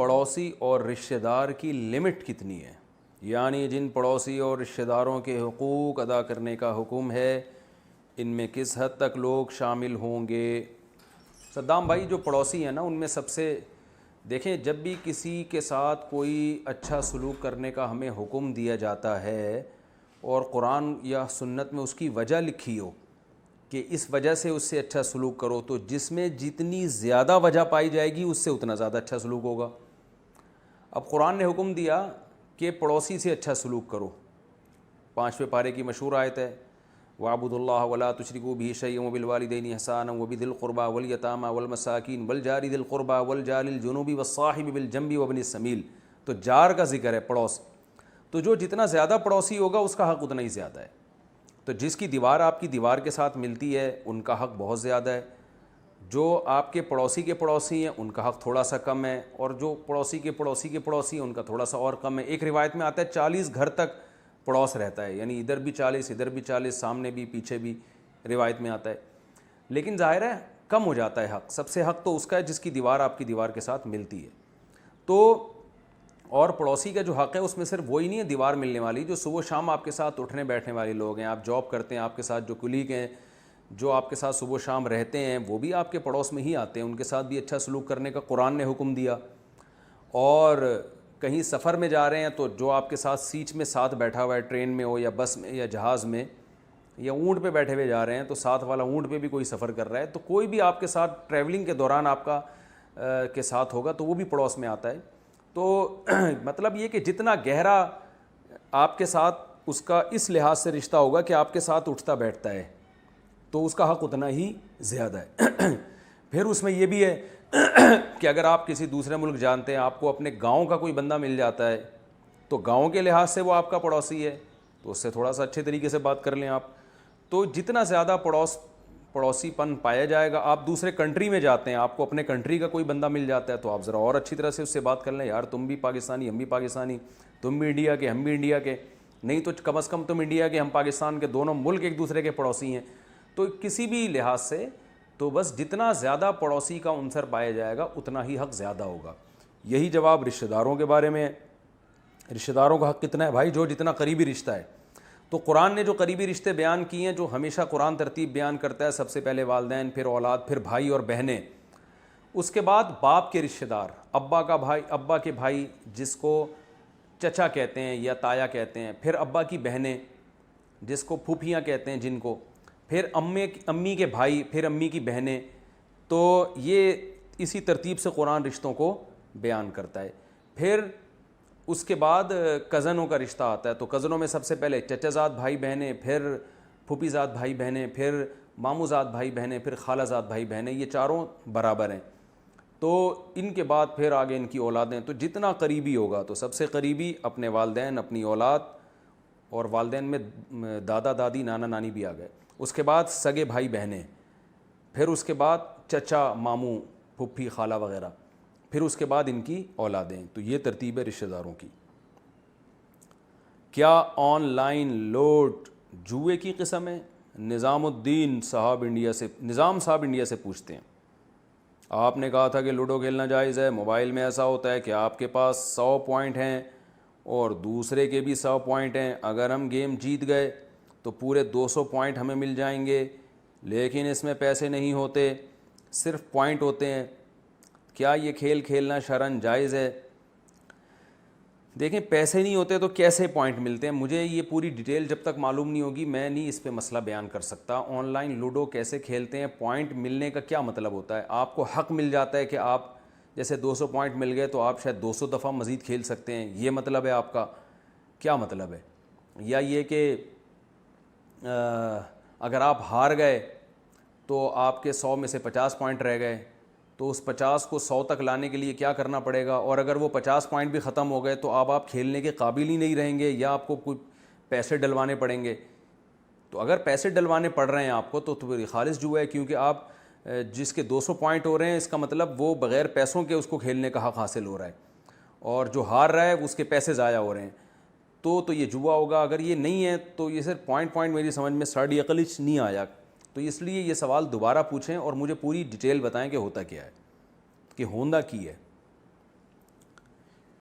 پڑوسی اور رشتہ دار کی لمٹ کتنی ہے، یعنی جن پڑوسی اور رشتہ داروں کے حقوق ادا کرنے کا حکم ہے ان میں کس حد تک لوگ شامل ہوں گے؟ صدام بھائی، جو پڑوسی ہیں نا ان میں سب سے دیکھیں، جب بھی کسی کے ساتھ کوئی اچھا سلوک کرنے کا ہمیں حکم دیا جاتا ہے اور قرآن یا سنت میں اس کی وجہ لکھی ہو کہ اس وجہ سے اس سے اچھا سلوک کرو، تو جس میں جتنی زیادہ وجہ پائی جائے گی اس سے اتنا زیادہ اچھا سلوک ہوگا۔ اب قرآن نے حکم دیا کہ پڑوسی سے اچھا سلوک کرو، 5ویں پارے کی مشہور آیت ہے وَاعْبُدُوا اللَّهَ وَلَا تُشْرِكُوا بِهِ شَيْئًا وَبِالْوَالِدَيْنِ إِحْسَانًا وَبِذِي الْقُرْبَى وَالْيَتَامَى وَالْمَسَاكِينِ وَالْجَارِ ذِي الْقُرْبَى وَالْجَارِ الْجُنُوبِ وَالصَّاحِبِ بِالْجَنبِ وَابْنِ السَّبِيلِ، تو جار کا ذکر ہے، پڑوس، تو جو جتنا زیادہ پڑوسی ہوگا اس کا حق اتنا ہی زیادہ ہے۔ تو جس کی دیوار آپ کی دیوار کے ساتھ ملتی ہے ان کا حق بہت زیادہ ہے، جو آپ کے پڑوسی ہیں ان کا حق تھوڑا سا کم ہے، اور جو پڑوسی کے پڑوسی ہیں ان کا تھوڑا سا اور کم ہے۔ ایک روایت میں آتا ہے 40 گھر تک پڑوس رہتا ہے، یعنی ادھر بھی 40 ادھر بھی 40، سامنے بھی پیچھے بھی، روایت میں آتا ہے۔ لیکن ظاہر ہے کم ہو جاتا ہے حق، سب سے حق تو اس کا ہے جس کی دیوار آپ کی دیوار کے ساتھ ملتی ہے۔ تو اور پڑوسی کا جو حق ہے اس میں صرف وہی نہیں ہے دیوار ملنے والی، جو صبح شام آپ کے ساتھ اٹھنے بیٹھنے والے لوگ ہیں، آپ جاب کرتے ہیں، آپ کے ساتھ جو کلیگ ہیں جو آپ کے ساتھ صبح شام رہتے ہیں وہ بھی آپ کے پڑوس میں ہی آتے ہیں، ان کے ساتھ بھی اچھا سلوک کرنے کا قرآن نے حکم دیا۔ اور کہیں سفر میں جا رہے ہیں تو جو آپ کے ساتھ سیٹ میں ساتھ بیٹھا ہوا ہے، ٹرین میں ہو یا بس میں یا جہاز میں یا اونٹ پہ بیٹھے ہوئے جا رہے ہیں، تو ساتھ والا اونٹ پہ بھی کوئی سفر کر رہا ہے، تو کوئی بھی آپ کے ساتھ ٹریولنگ کے دوران آپ کا کے ساتھ ہوگا تو وہ بھی پڑوس میں آتا ہے۔ تو مطلب یہ کہ جتنا گہرا آپ کے ساتھ اس کا اس لحاظ سے رشتہ ہوگا کہ آپ کے ساتھ اٹھتا بیٹھتا ہے تو اس کا حق اتنا ہی زیادہ ہے۔ پھر اس میں یہ بھی ہے کہ اگر آپ کسی دوسرے ملک جانتے ہیں، آپ کو اپنے گاؤں کا کوئی بندہ مل جاتا ہے تو گاؤں کے لحاظ سے وہ آپ کا پڑوسی ہے، تو اس سے تھوڑا سا اچھے طریقے سے بات کر لیں آپ۔ تو جتنا زیادہ پڑوسی پن پایا جائے گا، آپ دوسرے کنٹری میں جاتے ہیں، آپ کو اپنے کنٹری کا کوئی بندہ مل جاتا ہے تو آپ ذرا اور اچھی طرح سے اس سے بات کر لیں، یار تم بھی پاکستانی ہم بھی پاکستانی، تم بھی انڈیا کے ہم بھی انڈیا کے، نہیں تو کم از کم تم انڈیا کے ہم پاکستان کے، دونوں ملک ایک دوسرے کے پڑوسی ہیں۔ تو کسی بھی لحاظ سے تو بس جتنا زیادہ پڑوسی کا عنصر پایا جائے گا اتنا ہی حق زیادہ ہوگا۔ یہی جواب رشتہ داروں کے بارے میں ہے۔ رشتہ داروں کا حق کتنا ہے بھائی؟ جو جتنا قریبی رشتہ ہے۔ تو قرآن نے جو قریبی رشتے بیان کیے ہیں، جو ہمیشہ قرآن ترتیب بیان کرتا ہے، سب سے پہلے والدین، پھر اولاد، پھر بھائی اور بہنیں، اس کے بعد باپ کے رشتہ دار، ابا کا بھائی، ابا کے بھائی جس کو چچا کہتے ہیں یا تایا کہتے ہیں، پھر ابا کی بہنیں جس کو پھوپھیاں کہتے ہیں جن کو، پھر امی کے بھائی، پھر امی کی بہنیں۔ تو یہ اسی ترتیب سے قرآن رشتوں کو بیان کرتا ہے۔ پھر اس کے بعد کزنوں کا رشتہ آتا ہے، تو کزنوں میں سب سے پہلے چچا زاد بھائی بہنیں، پھر پھوپھی زاد بھائی بہنیں، پھر ماموں زاد بھائی بہنیں، پھر خالہ زاد بھائی بہنیں، یہ چاروں برابر ہیں۔ تو ان کے بعد پھر آگے ان کی اولادیں، تو جتنا قریبی ہوگا تو سب سے قریبی اپنے والدین، اپنی اولاد، اور والدین میں دادا دادی نانا نانی بھی آ گئے، اس کے بعد سگے بھائی بہنیں، پھر اس کے بعد چچا ماموں پھپھی خالہ وغیرہ، پھر اس کے بعد ان کی اولادیں۔ تو یہ ترتیب ہے رشتہ داروں کی۔ کیا آن لائن لوٹ جوئے کی قسم ہے؟ نظام صاحب انڈیا سے پوچھتے ہیں۔ آپ نے کہا تھا کہ لوڈو کھیلنا جائز ہے، موبائل میں ایسا ہوتا ہے کہ آپ کے پاس 100 پوائنٹ ہیں اور دوسرے کے بھی 100 پوائنٹ ہیں، اگر ہم گیم جیت گئے تو پورے 200 پوائنٹ ہمیں مل جائیں گے، لیکن اس میں پیسے نہیں ہوتے، صرف پوائنٹ ہوتے ہیں، کیا یہ کھیل کھیلنا شرعاً جائز ہے؟ دیکھیں، پیسے نہیں ہوتے تو کیسے پوائنٹ ملتے ہیں؟ مجھے یہ پوری ڈیٹیل جب تک معلوم نہیں ہوگی میں نہیں اس پہ مسئلہ بیان کر سکتا۔ آن لائن لوڈو کیسے کھیلتے ہیں، پوائنٹ ملنے کا کیا مطلب ہوتا ہے؟ آپ کو حق مل جاتا ہے کہ آپ جیسے 200 پوائنٹ مل گئے تو آپ شاید 200 دفعہ مزید کھیل سکتے ہیں، یہ مطلب ہے آپ کا؟ کیا مطلب ہے؟ یا یہ کہ اگر آپ ہار گئے تو آپ کے 100 میں سے 50 پوائنٹ رہ گئے تو اس 50 کو 100 تک لانے کے لیے کیا کرنا پڑے گا؟ اور اگر وہ 50 پوائنٹ بھی ختم ہو گئے تو آپ کھیلنے کے قابل ہی نہیں رہیں گے، یا آپ کو کوئی پیسے ڈلوانے پڑیں گے؟ تو اگر پیسے ڈلوانے پڑ رہے ہیں آپ کو تو خالص جوا ہے، کیونکہ آپ جس کے 200 پوائنٹ ہو رہے ہیں اس کا مطلب وہ بغیر پیسوں کے اس کو کھیلنے کا حق حاصل ہو رہا ہے، اور جو ہار رہا ہے اس کے پیسے ضائع ہو رہے ہیں، تو یہ جوا ہوگا۔ اگر یہ نہیں ہے تو یہ صرف پوائنٹ میری سمجھ میں ساڑی عقل نہیں آیا، تو اس لیے یہ سوال دوبارہ پوچھیں اور مجھے پوری ڈیٹیل بتائیں کہ ہوتا کیا ہے، کہ ہوندا کی ہے۔